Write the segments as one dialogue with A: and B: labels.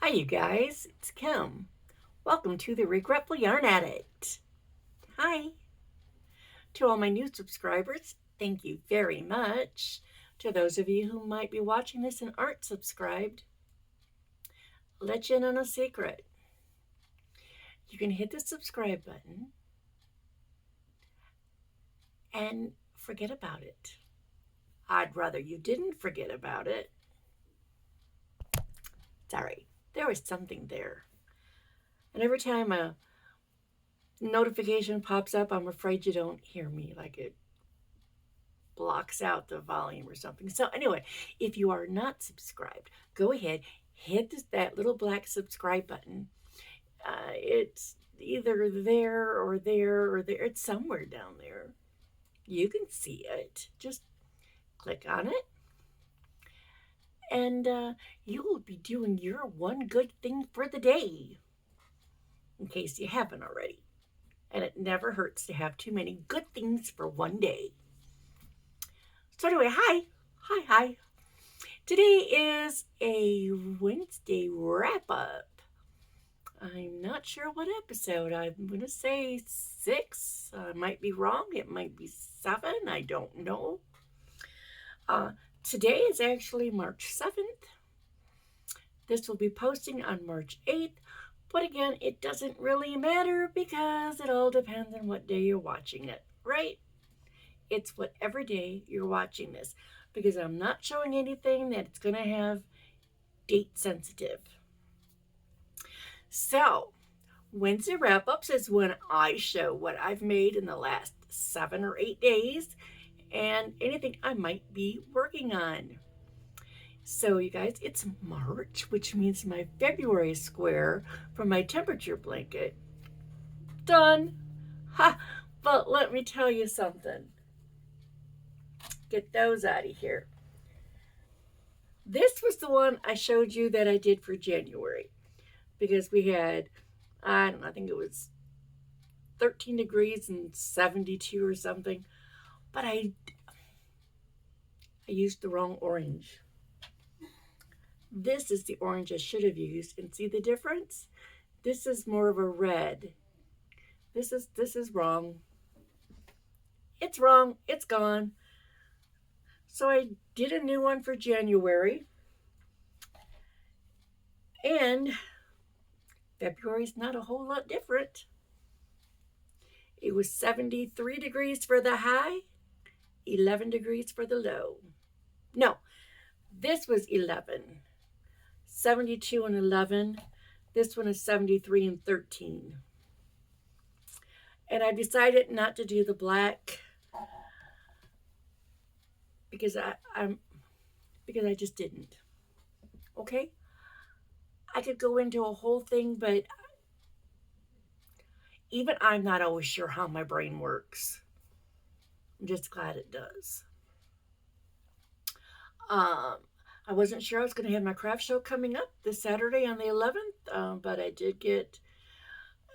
A: Hi, you guys. It's Kim. Welcome to the Regretful Yarn Addict. Hi. To all my new subscribers, thank you very much. To those of you who might be watching this and aren't subscribed, I'll let you in on a secret. You can hit the subscribe button and forget about it. I'd rather you didn't forget about it. Sorry, there was something there. And every time a notification pops up, I'm afraid you don't hear me, like it blocks out the volume or something. So anyway, if you are not subscribed, go ahead, hit that little black subscribe button. It's either there or there or there. It's somewhere down there. You can see it. Just click on it. And you will be doing your one good thing for the day, in case you haven't already. And it never hurts to have too many good things for one day. So anyway, hi. Today is a Wednesday wrap-up. I'm not sure what episode. I'm going to say 6. I might be wrong. It might be 7. I don't know. Today is actually March 7th. This will be posting on March 8th. But again, it doesn't really matter because it all depends on what day you're watching it, right? It's whatever day you're watching this, because I'm not showing anything that it's going to have date sensitive. So, Wednesday wrap-ups is when I show what I've made in the last 7 or 8 days and anything I might be working on. So, you guys, it's March, which means my February square for my temperature blanket. Done. Ha! But let me tell you something. Get those out of here. This was the one I showed you that I did for January, because we had, I don't know, I think it was 13 degrees and 72 or something, but I used the wrong orange. This is the orange I should have used, and see the difference? This is more of a red. This is wrong. It's wrong. It's gone. So I did a new one for January, and February's not a whole lot different. It was 73 degrees for the high, 11 degrees for the low. No, this was 11. 72 and 11. This one is 73 and 13. And I decided not to do the black because I just didn't. Okay? I could go into a whole thing, but even I'm not always sure how my brain works. I'm just glad it does. I wasn't sure I was going to have my craft show coming up this Saturday on the 11th, but I did get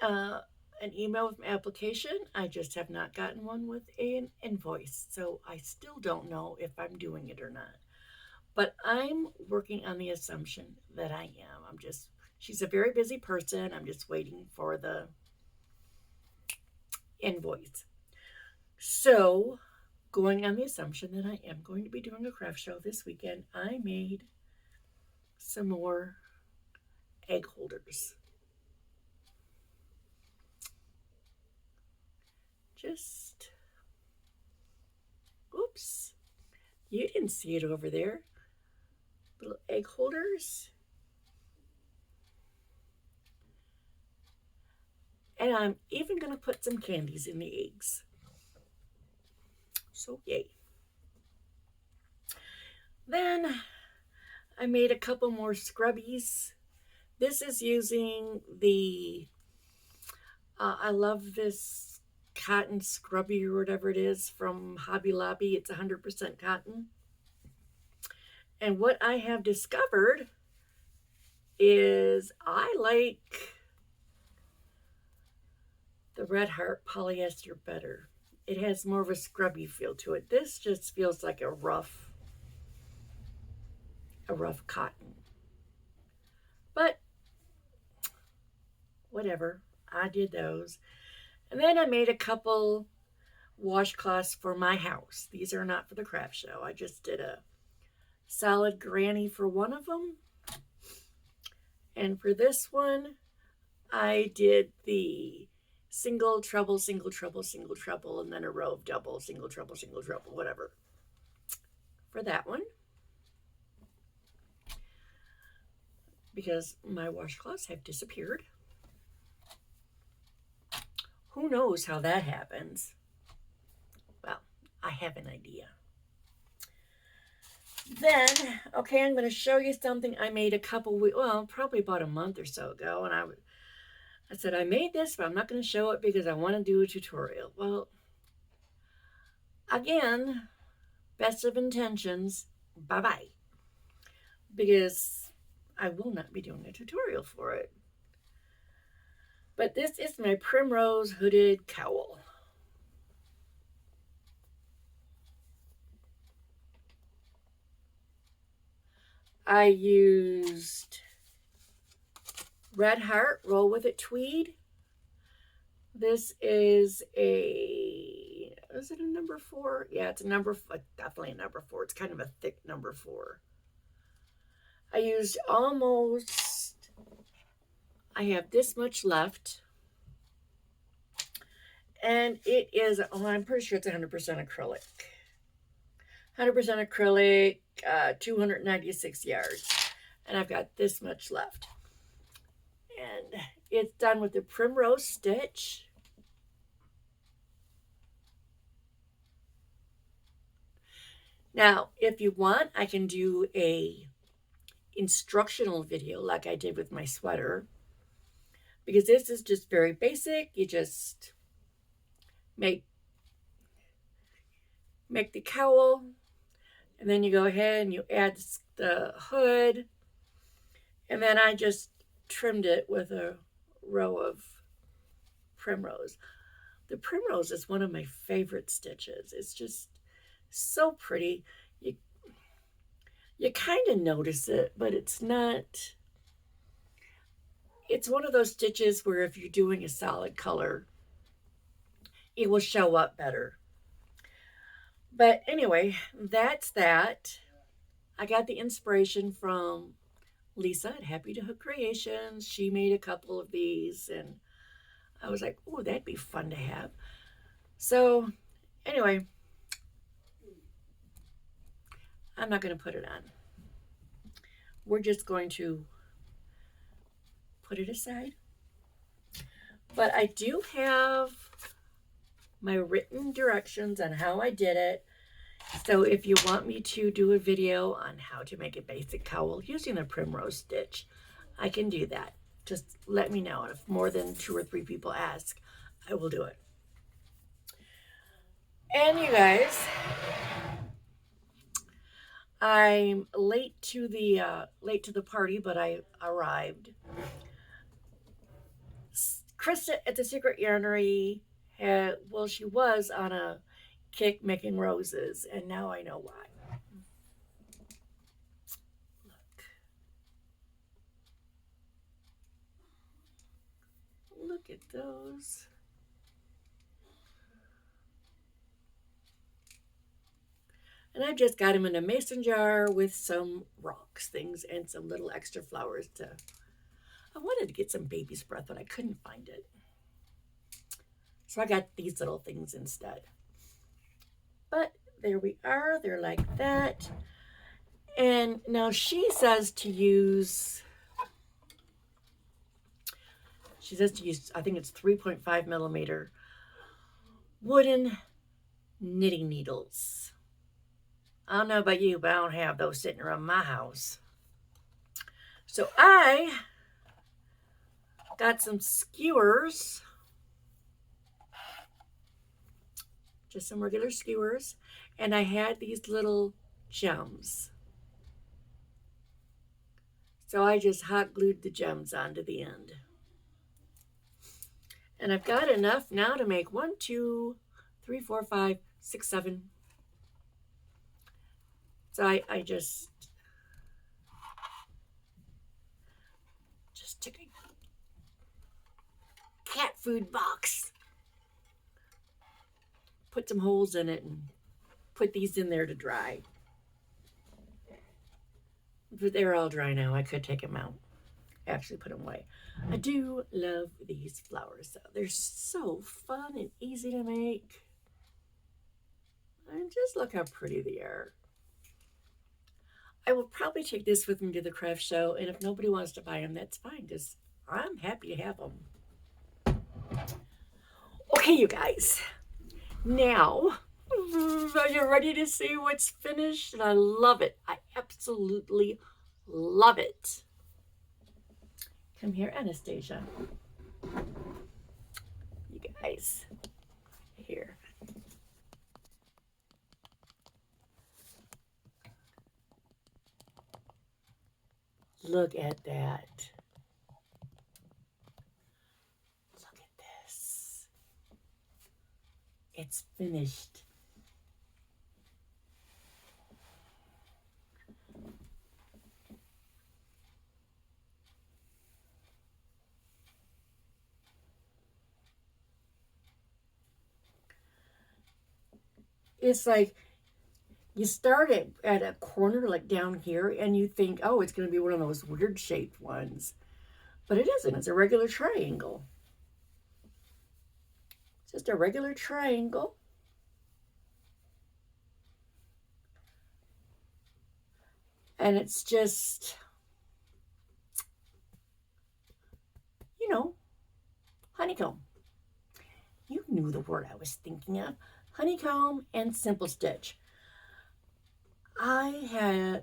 A: an email with my application. I just have not gotten one with an invoice, so I still don't know if I'm doing it or not. But I'm working on the assumption that I am. She's a very busy person. I'm just waiting for the invoice. So, going on the assumption that I am going to be doing a craft show this weekend, I made some more egg holders. Oops, you didn't see it over there. Little egg holders. And I'm even going to put some candies in the eggs. So, yay. Then I made a couple more scrubbies. This is using the, I love this cotton scrubby or whatever it is from Hobby Lobby. It's 100% cotton. And what I have discovered is I like the Red Heart polyester better. It has more of a scrubby feel to it. This just feels like a rough cotton. But whatever. I did those. And then I made a couple washcloths for my house. These are not for the craft show. I just did a solid granny for one of them. And for this one, I did the single, treble, single, treble, single, treble, and then a row of double, single, treble, whatever. For that one. Because my washcloths have disappeared. Who knows how that happens? Well, I have an idea. Then, okay, I'm going to show you something I made a couple weeks, well, probably about a month or so ago. And I said, I made this, but I'm not going to show it because I want to do a tutorial. Well, again, best of intentions, bye-bye. Because I will not be doing a tutorial for it. But this is my primrose hooded cowl. I used Red Heart Roll With It tweed. This is is it a number 4? Yeah, it's a definitely a number 4. It's kind of a thick number 4. I used I have this much left. And it is, I'm pretty sure it's 100% acrylic. 100% acrylic, 296 yards. And I've got this much left. And it's done with the primrose stitch. Now, if you want, I can do a instructional video like I did with my sweater. Because this is just very basic. You just make the cowl. And then you go ahead and you add the hood. And then I just trimmed it with a row of primrose. The primrose is one of my favorite stitches. It's just so pretty. You kind of notice it, but it's not. It's one of those stitches where if you're doing a solid color, it will show up better. But anyway, that's that. I got the inspiration from Lisa at HappytoHook Creations. She made a couple of these, and I was like, oh, that'd be fun to have. So anyway, I'm not going to put it on. We're just going to put it aside. But I do have my written directions on how I did it. So if you want me to do a video on how to make a basic cowl using the primrose stitch, I can do that. Just let me know. And if more than 2 or 3 people ask, I will do it. And you guys, I'm late to the party, but I arrived. Krista at the Secret Yarnery she was on a kick making roses, and now I know why. Look at those. And I've just got them in a mason jar with some rocks, things, and some little extra flowers I wanted to get some baby's breath, but I couldn't find it. So I got these little things instead. But there we are. They're like that. And now she says to use, I think it's 3.5 millimeter wooden knitting needles. I don't know about you, but I don't have those sitting around my house. So I got some skewers. Just some regular skewers. And I had these little gems. So I just hot glued the gems onto the end. And I've got enough now to make 1, 2, 3, 4, 5, 6, 7. So I just took cat food box. Put some holes in it and put these in there to dry. But they're all dry now. I could take them out. Actually put them away. I do love these flowers though. They're so fun and easy to make. And just look how pretty they are. I will probably take this with me to the craft show, and if nobody wants to buy them, that's fine, because I'm happy to have them. Okay, you guys. Now, are you ready to see what's finished? And I love it. I absolutely love it. Come here, Anastasia. You guys. Here. Look at that. Look at this. It's finished. It's like you start at a corner like down here and you think, oh, it's going to be one of those weird shaped ones. But it isn't. It's a regular triangle. It's just a regular triangle. And it's just, you know, honeycomb. You knew the word I was thinking of. Honeycomb and simple stitch. I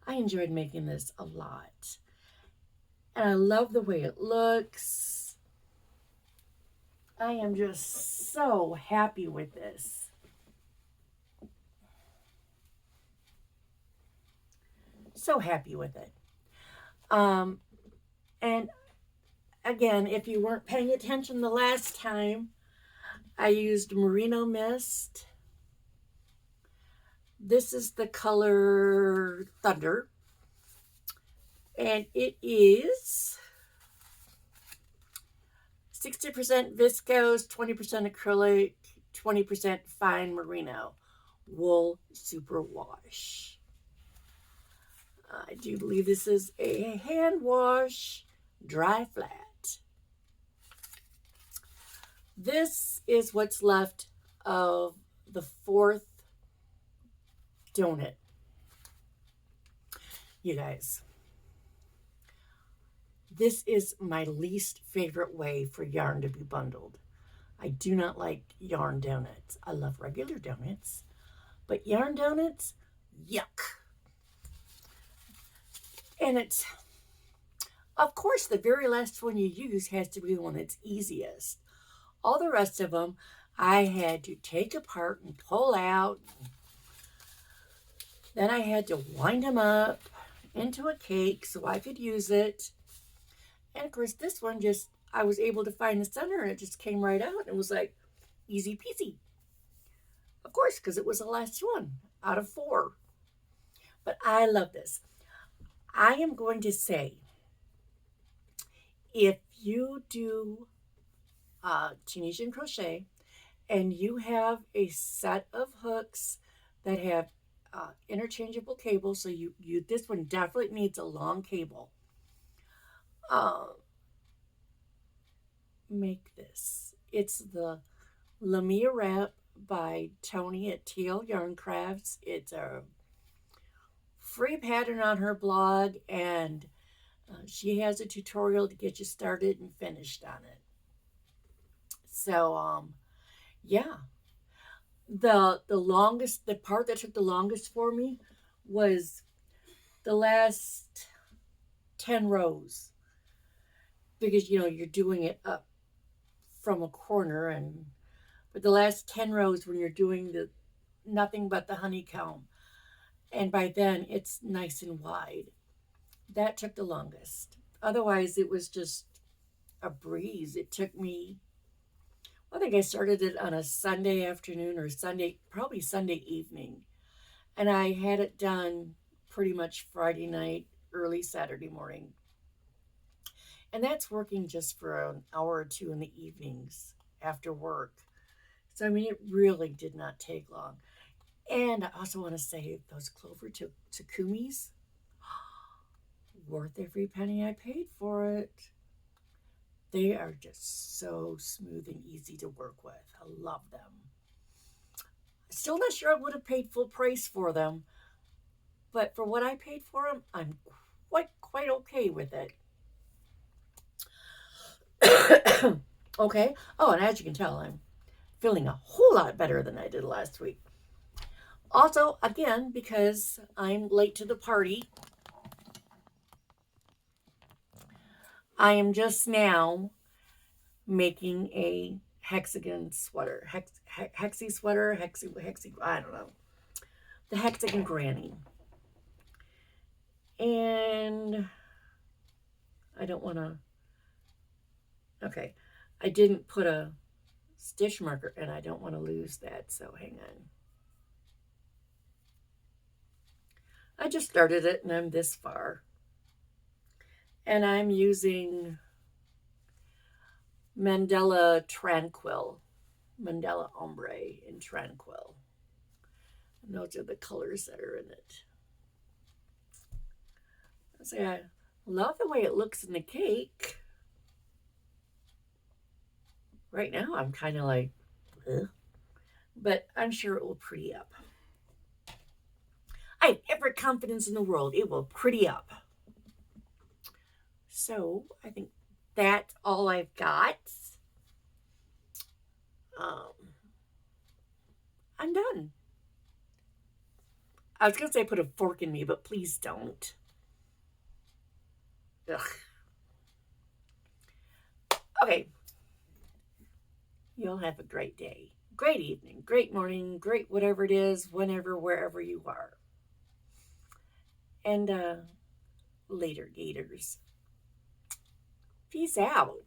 A: enjoyed making this a lot. And I love the way it looks. I am just so happy with this. So happy with it. And again, if you weren't paying attention the last time, I used Merino Mist. This is the color Thunder. And it is 60% viscose, 20% acrylic, 20% fine merino wool superwash. I do believe this is a hand wash, dry flat. This is what's left of the fourth donut. You guys, this is my least favorite way for yarn to be bundled. I do not like yarn donuts. I love regular donuts, but yarn donuts, yuck. And it's, of course, the very last one you use has to be the one that's easiest. All the rest of them, I had to take apart and pull out. Then I had to wind them up into a cake so I could use it. And of course, this one just, I was able to find the center and it just came right out. And it was like easy peasy. Of course, because it was the last one out of 4. But I love this. I am going to say, if you do Tunisian crochet and you have a set of hooks that have interchangeable cables, so you this one definitely needs a long cable. Make this. It's the Lamia Wrap by Tony at TL Yarn Crafts. It's a free pattern on her blog, and she has a tutorial to get you started and finished on it. So yeah, the part that took the longest for me was the last 10 rows, because you know you're doing it up from a corner, but the last 10 rows when you're doing the nothing but the honeycomb, and by then it's nice and wide, that took the longest. Otherwise it was just a breeze. It took me, I think I started it on a Sunday afternoon or probably Sunday evening, and I had it done pretty much Friday night, early Saturday morning. And that's working just for an hour or two in the evenings after work. So, I mean, it really did not take long. And I also want to say those clover takumis, worth every penny I paid for it. They are just so smooth and easy to work with. I love them. Still not sure I would have paid full price for them, but for what I paid for them, I'm quite okay with it. Okay. Oh, and as you can tell, I'm feeling a whole lot better than I did last week. Also, again, because I'm late to the party, I am just now making a hexagon sweater. Hexy sweater, hexy, I don't know. The hexagon granny. And I don't want to, okay. I didn't put a stitch marker and I don't want to lose that, so hang on. I just started it and I'm this far. And I'm using Mandela Tranquil, Mandela Ombre in Tranquil. And those are the colors that are in it. So I love the way it looks in the cake. Right now I'm kind of like, ugh. But I'm sure it will pretty up. I have every confidence in the world it will pretty up. So I think that's all I've got. I'm done. I was going to say put a fork in me, but please don't. Ugh. Okay. You'll have a great day, great evening, great morning, great whatever it is, whenever, wherever you are. And later, Gators. Peace out.